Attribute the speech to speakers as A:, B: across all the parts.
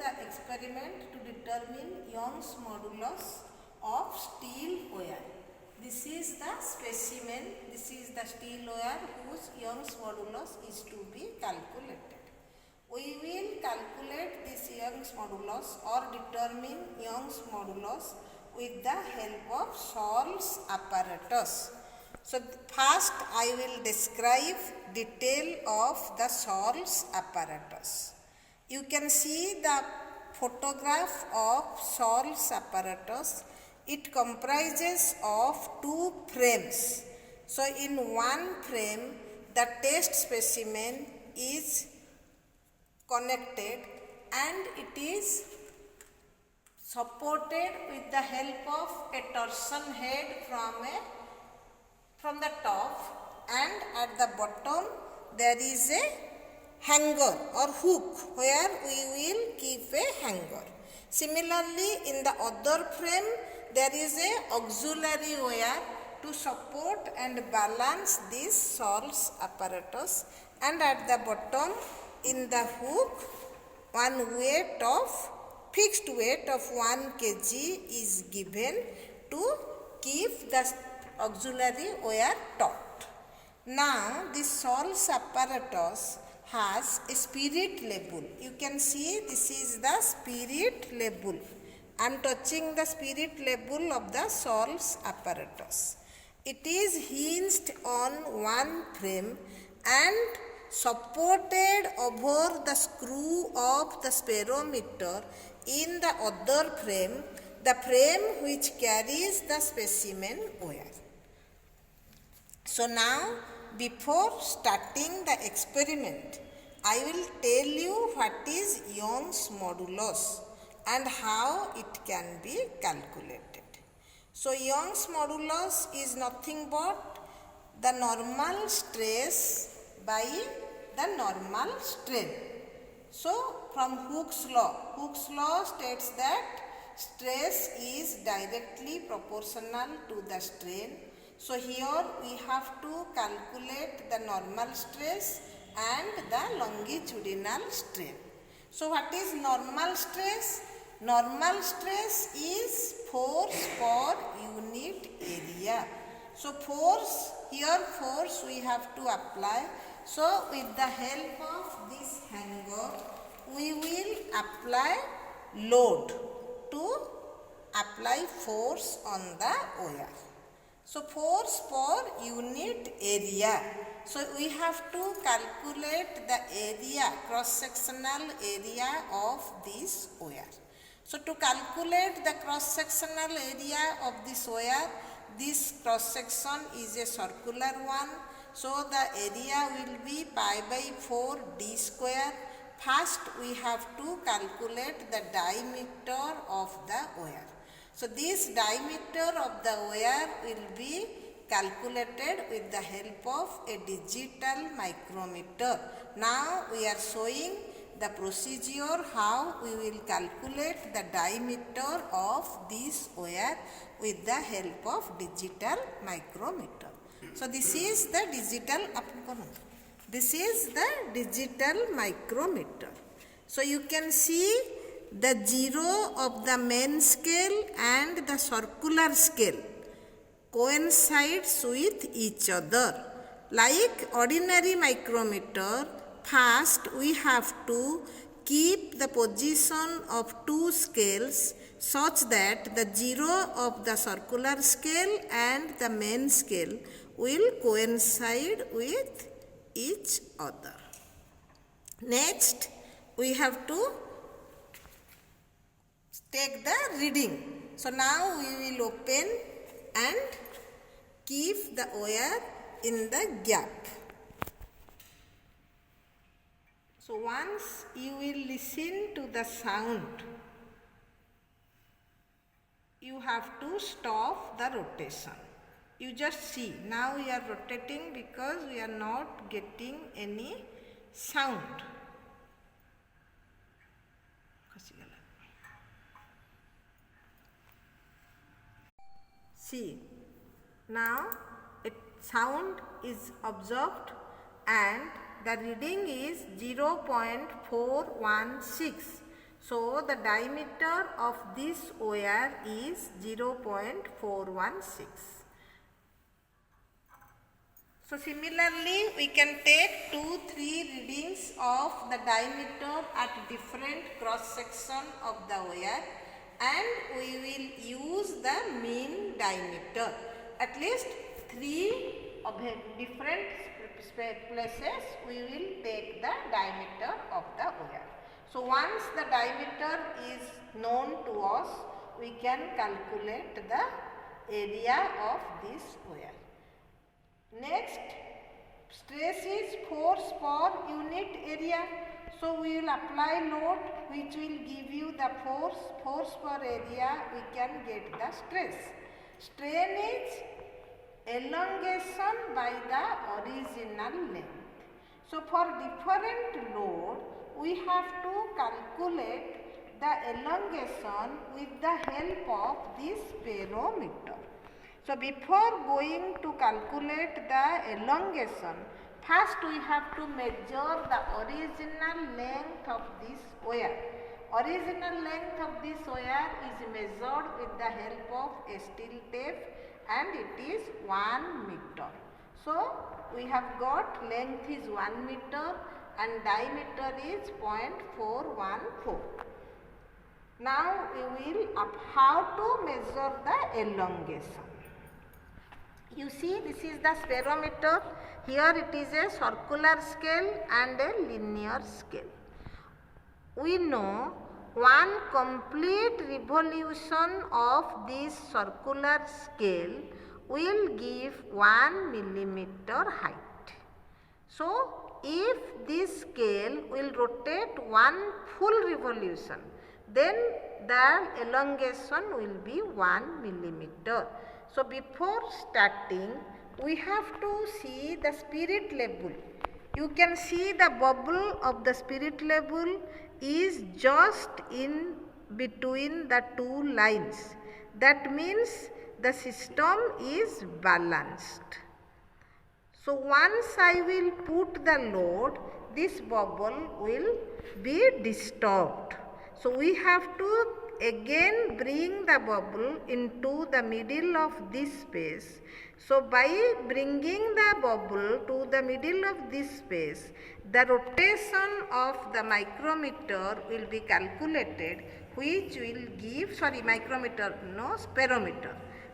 A: the experiment to determine Young's modulus of steel wire. This is the specimen, this is the steel wire whose Young's modulus is to be calculated. We will calculate this Young's modulus or determine Young's modulus with the help of Schall's apparatus. So first I will describe detail of the Schall's apparatus. You can see the photograph of Schall's apparatus. It comprises of two frames. So in one frame the test specimen is connected and it is supported with the help of a torsion head from the top, and at the bottom there is a hanger or hook where we will keep a hanger. Similarly, in the other frame there is a auxiliary wire to support and balance this Schall's apparatus, and at the bottom in the hook one fixed weight of 1 kg is given to keep the auxiliary wire taut. Now this Schall's apparatus has a spirit level. You can see this is the spirit level. I am touching the spirit level of the Schall's apparatus. It is hinged on one frame and supported over the screw of the spirometer in the other frame, the frame which carries the specimen wire. So now, before starting the experiment, I will tell you what is Young's modulus and how it can be calculated. So Young's modulus is nothing but the normal stress by the normal strain. So from Hooke's law states that stress is directly proportional to the strain. So here we have to calculate the normal stress and the longitudinal strain. So what is normal stress? Normal stress is force per unit area. So force we have to apply. So with the help of this hanger we will apply load to apply force on the wire. So force per unit area. So we have to calculate the area, cross-sectional area of this wire. So to calculate the cross-sectional area of this wire, this cross-section is a circular one. So the area will be pi by 4 d square. First we have to calculate the diameter of the wire. So this diameter of the wire will be calculated with the help of a digital micrometer. Now we are showing the procedure how we will calculate the diameter of this wire with the help of digital micrometer. So this is the digital micrometer. So you can see the zero of the main scale and the circular scale coincides with each other. Like ordinary micrometer, first we have to keep the position of two scales such that the zero of the circular scale and the main scale will coincide with each other. Next, we have to take the reading. So now we will open and keep the wire in the gap. So once you will listen to the sound, you have to stop the rotation. You just see, now we are rotating because we are not getting any sound. See, now a sound is observed and the reading is 0.416. So the diameter of this wire is 0.416. So similarly, we can take 2-3 readings of the diameter at different cross section of the wire, and we will use the mean diameter. At least 3 of different places we will take the diameter of the wire. So once the diameter is known to us, we can calculate the area of this wire. Next, stress is force per unit area. So we will apply load which will give you the force per area, we can get the stress. Strain is elongation by the original length. So for different load, we have to calculate the elongation with the help of this spirometer. So before going to calculate the elongation, first we have to measure the original length of this wire. Original length of this wire is measured with the help of a steel tape, and it is 1 meter. So we have got length is 1 meter and diameter is 0.414. Now we will how to measure the elongation. You see, this is the spirometer. Here it is a circular scale and a linear scale. We know one complete revolution of this circular scale will give 1 millimeter height. So if this scale will rotate one full revolution, then the elongation will be 1 millimeter. So before starting, we have to see the spirit level. You can see the bubble of the spirit level is just in between the two lines. That means the system is balanced. So once I will put the load, this bubble will be disturbed. So we have to again bring the bubble into the middle of this space. So by bringing the bubble to the middle of this space, the rotation of the micrometer will be calculated, which will give, spirometer.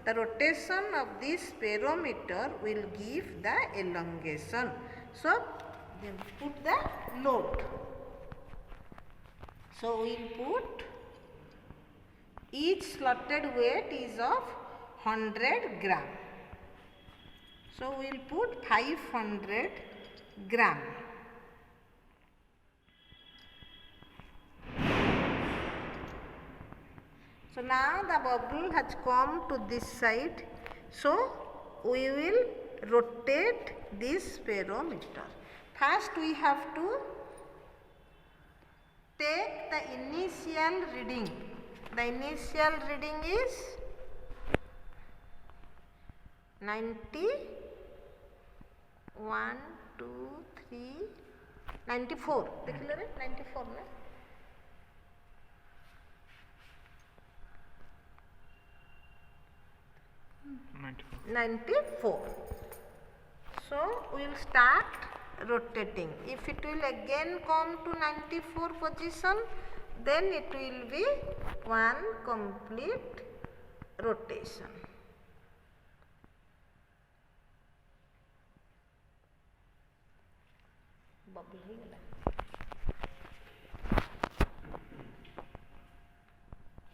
A: The rotation of this spirometer will give the elongation. So then put the load. So we will put each slotted weight is of 100 gram. So we will put 500 gram. So now the bubble has come to this side. So we will rotate this spirometer. First we have to take the initial reading. The initial reading is 90, 1, 2, 3, 94. देख लो रे 94 में. 94. So we will start rotating. If it will again come to 94 position, then it will be one complete rotation. Bubble हो गया.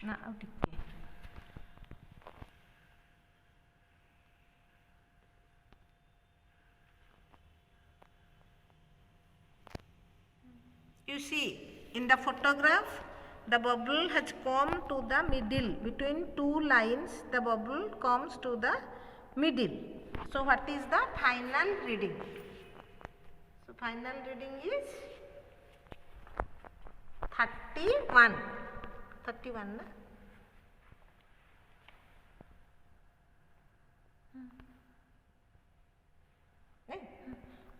A: ना अब ठीक है. You see, in the photograph, the bubble has come to the middle. Between two lines, the bubble comes to the middle. So what is the final reading? So final reading is 31. 31 na?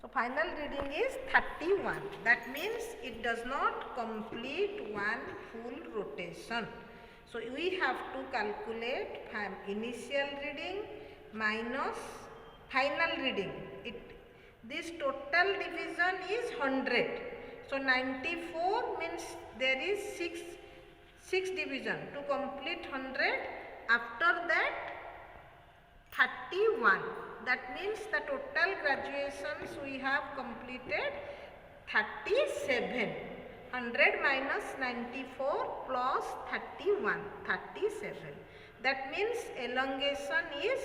A: So final reading is 31. That means it does not complete one full rotation. So we have to calculate initial reading minus final reading. This total division is 100. So 94 means there is 6 division to complete 100. After that 31. That means the total graduations we have completed 37. 100 minus 94 plus 31, 37. That means elongation is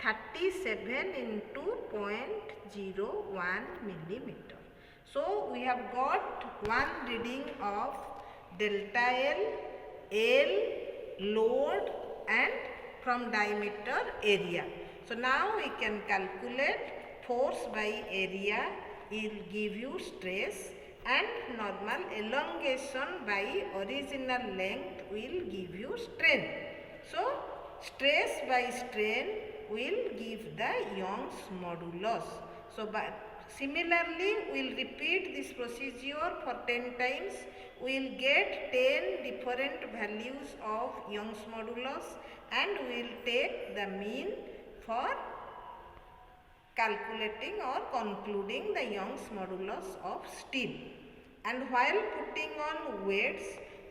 A: 37 into 0.01 millimeter. So we have got one reading of delta L, load and from diameter area. So now we can calculate force by area will give you stress, and normal elongation by original length will give you strain. So stress by strain will give the Young's modulus. So similarly we will repeat this procedure for 10 times. We will get 10 different values of Young's modulus and we will take the mean for calculating or concluding the Young's modulus of steel. And while putting on weights,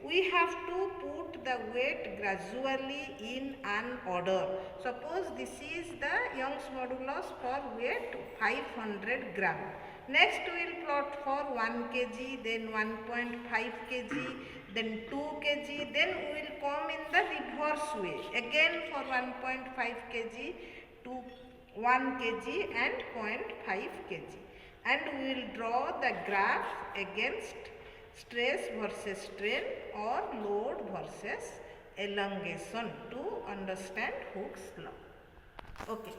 A: we have to put the weight gradually in an order. Suppose this is the Young's modulus for weight 500 gram. Next we will plot for 1 kg, then 1.5 kg, then 2 kg, then we will come in the reverse way. Again for 1.5 kg to 1 kg and 0.5 kg. And we will draw the graph against stress versus strain or load versus elongation to understand Hooke's law. Okay.